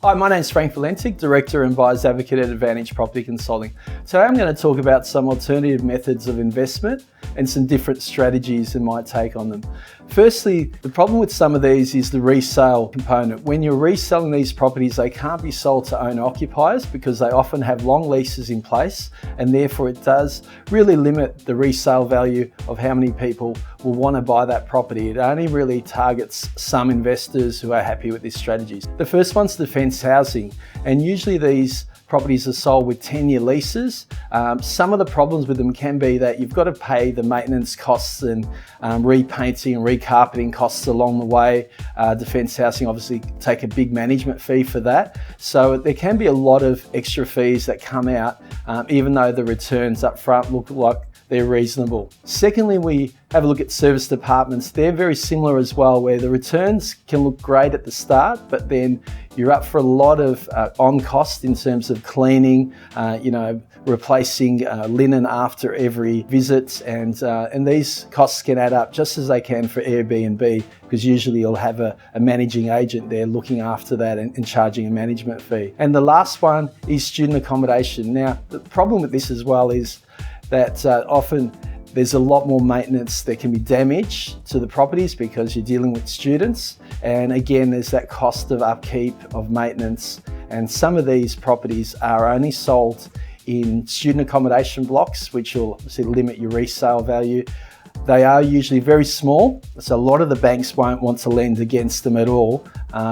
Hi, my name's Valentic, Director and Buyer's Advocate at Advantage Property Consulting. Today I'm going to talk about some alternative methods of investment and some different strategies and my take on them. Firstly, the problem with some of these is the resale component. When you're reselling these properties, they can't be sold to owner-occupiers because they often have long leases in place, and therefore it does really limit the resale value of how many people will want to buy that property. It only really targets some investors who are happy with these strategies. The first one's defence housing, and usually these properties are sold with 10-year leases. Some of the problems with them can be that you've got to pay the maintenance costs and repainting and recarpeting costs along the way. Defence housing obviously take a big management fee for that. So there can be a lot of extra fees that come out, even though the returns up front look like they're reasonable. Secondly, we have a look at service departments. They're very similar as well, where the returns can look great at the start, but then you're up for a lot of on cost in terms of cleaning, replacing linen after every visit, and these costs can add up just as they can for Airbnb, because usually you'll have a managing agent there looking after that and charging a management fee. And the last one is student accommodation. Now, the problem with this as well is that often there's a lot more maintenance. There can be damage to the properties because you're dealing with students. And again, there's that cost of upkeep, of maintenance. And some of these properties are only sold in student accommodation blocks, which will obviously limit your resale value. They are usually very small, so a lot of the banks won't want to lend against them at all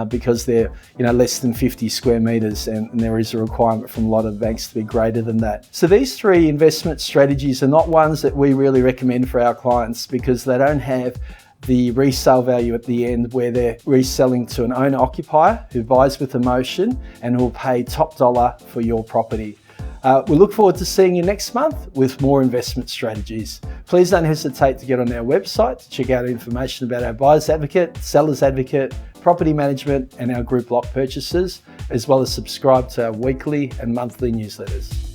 because they're less than 50 square metres, and there is a requirement from a lot of banks to be greater than that. So these three investment strategies are not ones that we really recommend for our clients because they don't have the resale value at the end, where they're reselling to an owner-occupier who buys with emotion and will pay top dollar for your property. We look forward to seeing you next month with more investment strategies. Please don't hesitate to get on our website to check out information about our Buyer's Advocate, Seller's Advocate, property management and our group block purchases, as well as subscribe to our weekly and monthly newsletters.